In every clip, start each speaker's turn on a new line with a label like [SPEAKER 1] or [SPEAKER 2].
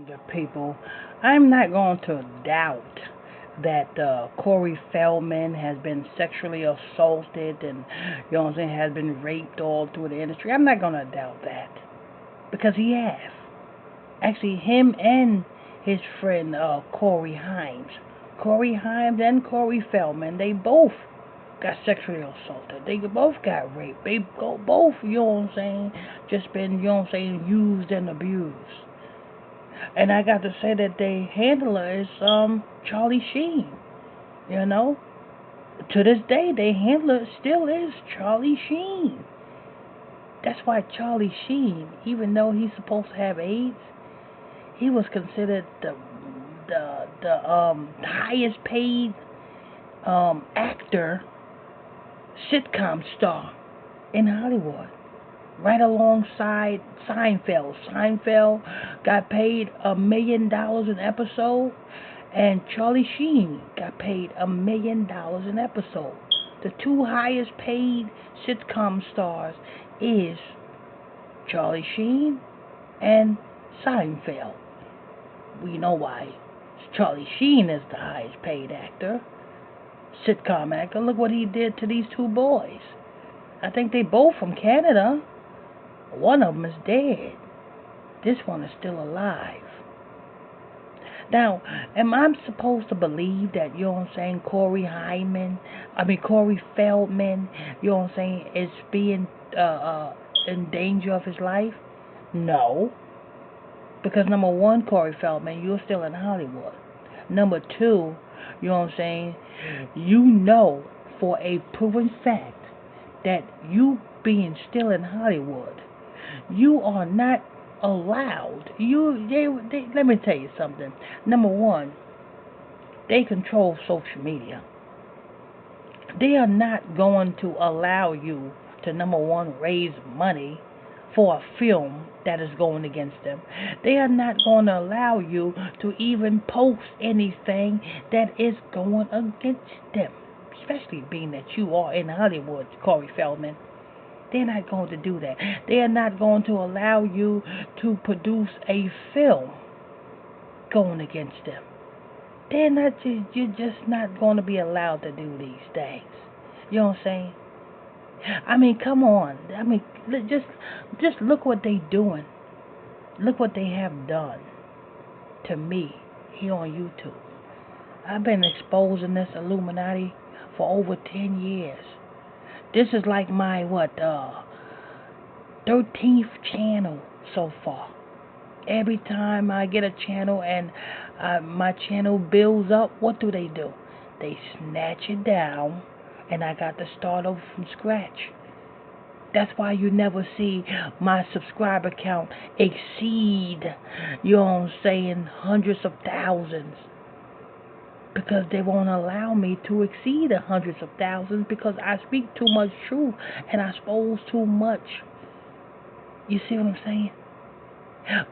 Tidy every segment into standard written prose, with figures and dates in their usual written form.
[SPEAKER 1] The people, I'm not going to doubt that Corey Feldman has been sexually assaulted and, you know what I'm saying, has been raped all through the industry. I'm not going to doubt that because he has. Actually, him and his friend Corey Himes. Corey Himes and Corey Feldman, they both got sexually assaulted. They both got raped. They both, you know what I'm saying, just been, you know what I'm saying, used and abused. And I got to say that the handler is Charlie Sheen. You know, to this day, the handler still is Charlie Sheen. That's why Charlie Sheen, even though he's supposed to have AIDS, he was considered the highest paid actor, sitcom star in Hollywood, right alongside Seinfeld. Seinfeld got paid $1 million an episode, and Charlie Sheen got paid $1 million an episode. The two highest paid sitcom stars is Charlie Sheen and Seinfeld. We know why. Charlie Sheen is the highest paid actor, sitcom actor. Look what he did to these two boys. I think they both from Canada. One of them is dead. This one is still alive. Now, am I supposed to believe that, you know what I'm saying, Corey Feldman, you know what I'm saying, is being in danger of his life? No. Because number one, Corey Feldman, you're still in Hollywood. Number two, you know what I'm saying, you know for a proven fact that you being still in Hollywood, you are not allowed. Let me tell you something. Number one, they control social media. They are not going to allow you to, number one, raise money for a film that is going against them. They are not going to allow you to even post anything that is going against them, especially being that you are in Hollywood, Corey Feldman. They're not going to do that. They are not going to allow you to produce a film going against them. You're just not going to be allowed to do these things. You know what I'm saying? I mean, come on. I mean, just look what they doing. Look what they have done to me here on YouTube. I've been exposing this Illuminati for over 10 years. This is like my 13th channel so far. Every time I get a channel and my channel builds up, what do? They snatch it down, and I got to start over from scratch. That's why you never see my subscriber count exceed, you know what I'm saying, hundreds of thousands. Because they won't allow me to exceed hundreds of thousands because I speak too much truth and I expose too much. You see what I'm saying?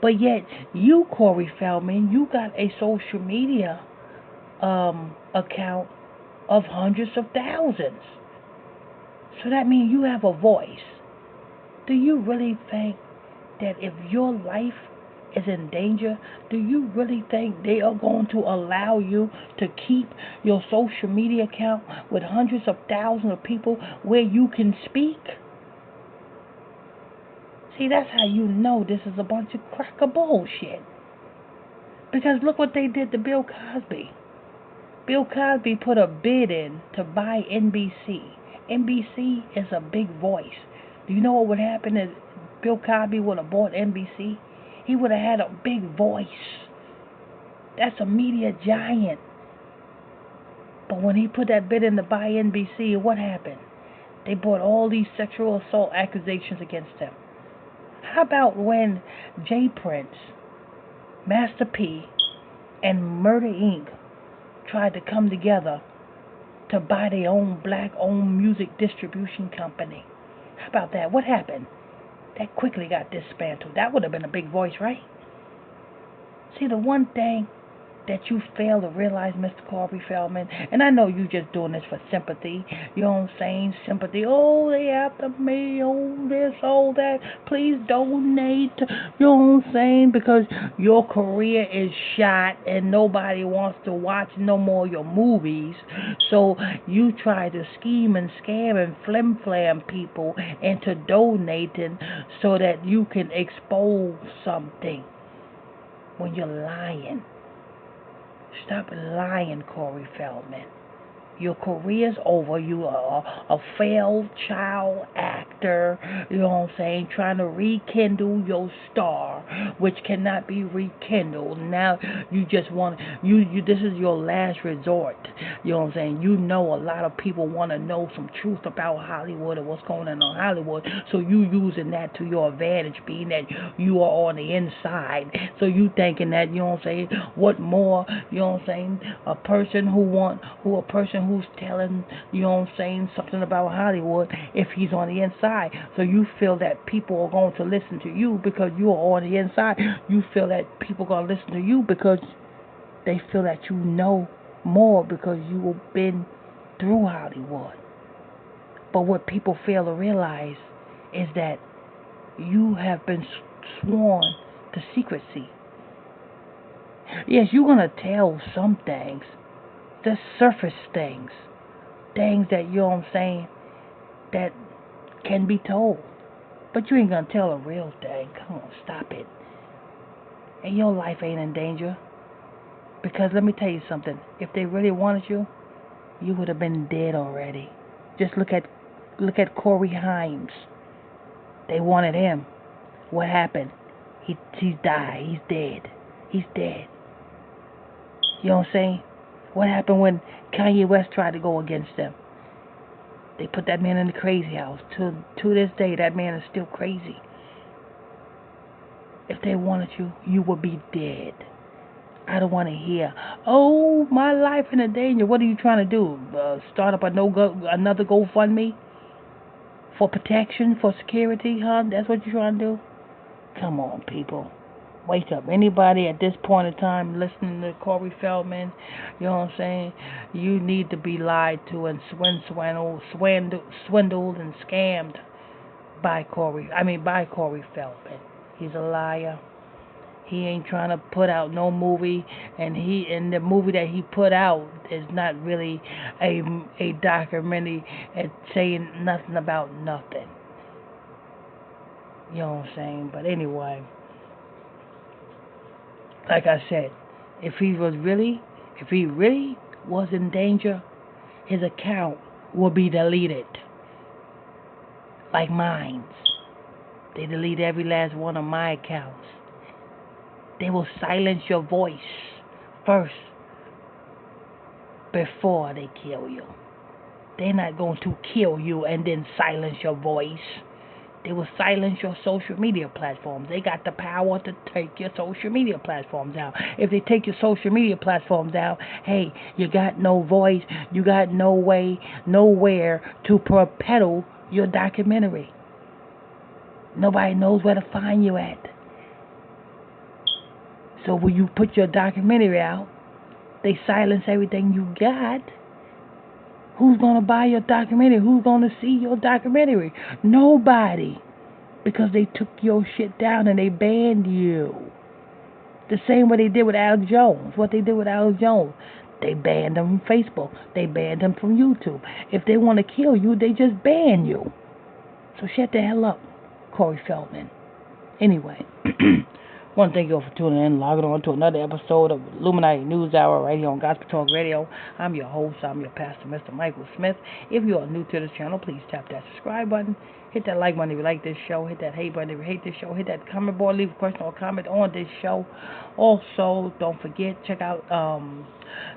[SPEAKER 1] But yet, you, Corey Feldman, you got a social media account of hundreds of thousands. So that means you have a voice. Do you really think that if your life is in danger, do you really think they are going to allow you to keep your social media account with hundreds of thousands of people where you can speak? See, that's how you know this is a bunch of cracker bullshit. Because look what they did to Bill Cosby. Bill Cosby put a bid in to buy NBC. NBC is a big voice. Do you know what would happen if Bill Cosby would have bought NBC? He would have had a big voice. That's a media giant. But when he put that bid in to buy NBC, what happened? They brought all these sexual assault accusations against him. How about when J. Prince, Master P, and Murder Inc. tried to come together to buy their own black-owned music distribution company. How about that? What happened? That quickly got dismantled. That would have been a big voice, right? See, the one thing that you fail to realize, Mr. Corey Feldman, and I know you just doing this for sympathy, you know what I'm saying? Sympathy, oh, they after me, oh, this, oh, that, please donate, you know what I'm saying? Because your career is shot and nobody wants to watch no more of your movies, so you try to scheme and scam and flim-flam people into donating so that you can expose something when you're lying. Stop lying, Corey Feldman. Your career's over. You are a failed child actor, you know what I'm saying, trying to rekindle your star, which cannot be rekindled. Now you just want, this is your last resort, you know what I'm saying. You know a lot of people want to know some truth about Hollywood and what's going on in Hollywood, so you using that to your advantage, being that you are on the inside. So you thinking that, you know what I'm saying, what more, you know what I'm saying, a person who's telling, you know what I'm saying, something about Hollywood if he's on the inside. So you feel that people are going to listen to you because you are on the inside. You feel that people are going to listen to you because they feel that you know more because you have been through Hollywood. But what people fail to realize is that you have been sworn to secrecy. Yes, you're going to tell some things, the surface things that, you know what I'm saying, that can be told. But you ain't going to tell a real thing. Come on, stop it. And your life ain't in danger. Because let me tell you something. If they really wanted you, you would have been dead already. Just look at Corey Himes. They wanted him. What happened? He's died. He's dead. He's dead. You know what I'm saying? What happened when Kanye West tried to go against them? They put that man in the crazy house. To this day, that man is still crazy. If they wanted you, you would be dead. I don't want to hear, oh, my life in danger. What are you trying to do? Start up another GoFundMe? For protection, for security, huh? That's what you're trying to do? Come on, people. Wake up. Anybody at this point in time listening to Corey Feldman, you know what I'm saying? You need to be lied to and swindled and scammed by Corey Feldman. He's a liar. He ain't trying to put out no movie, and the movie that he put out is not really a documentary and saying nothing about nothing. You know what I'm saying? But anyway, like I said, if he really was in danger, his account will be deleted. Like mine. They delete every last one of my accounts. They will silence your voice first before they kill you. They're not going to kill you and then silence your voice. They will silence your social media platforms. They got the power to take your social media platforms out. If they take your social media platforms out, hey, you got no voice, you got no way, nowhere to propel your documentary. Nobody knows where to find you at. So when you put your documentary out, they silence everything you got. Who's going to buy your documentary? Who's going to see your documentary? Nobody. Because they took your shit down and they banned you. The same way they did with Alex Jones. What they did with Alex Jones. They banned him from Facebook. They banned him from YouTube. If they want to kill you, they just ban you. So shut the hell up, Corey Feldman. Anyway. I want to thank you all for tuning in, logging on to another episode of Illuminati News Hour right here on Gospel Talk Radio. I'm your host, I'm your pastor, Mr. Michael Smith. If you are new to this channel, please tap that subscribe button, hit that like button if you like this show, hit that hate button if you hate this show, hit that comment board, leave a question or comment on this show. Also, don't forget, check out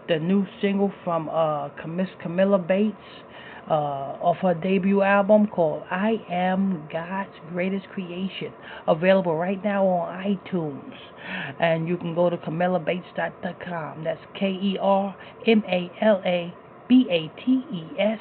[SPEAKER 1] the new single from Miss Camilla Bates. of her debut album called I Am God's Greatest Creation, available right now on iTunes. And you can go to KERMALABates.com. That's KERMALABATES.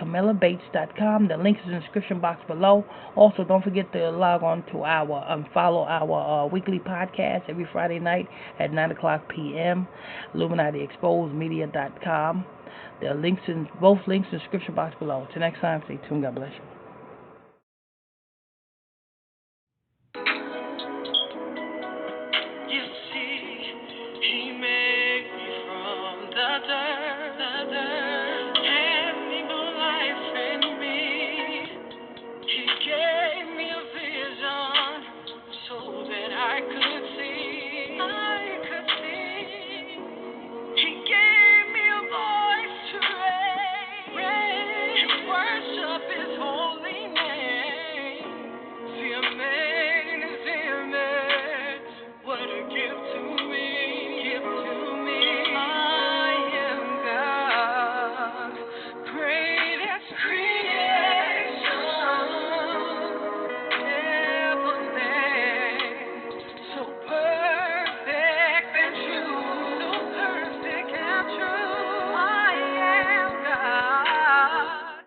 [SPEAKER 1] KERMALABates.com. The link is in the description box below. Also, don't forget to log on to our follow our weekly podcast every Friday night at 9 o'clock p.m. IlluminatiExposedMedia.com. The links in both links in the description box below. Till next time, stay tuned. God bless you.
[SPEAKER 2] You see, he made me from the dirt, and he put life in me. He gave me a vision so that I could see. He gave me a voice to raise, to worship His holy name. See a man in His image, what a gift to me, I am God's greatest creation, ever made, so perfect and true, I am God.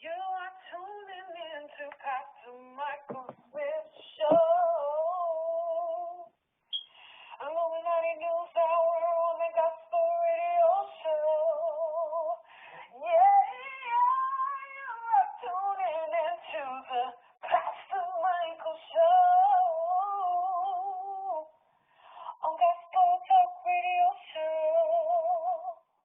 [SPEAKER 2] You are tuning in to Pastor Michael Smith Show.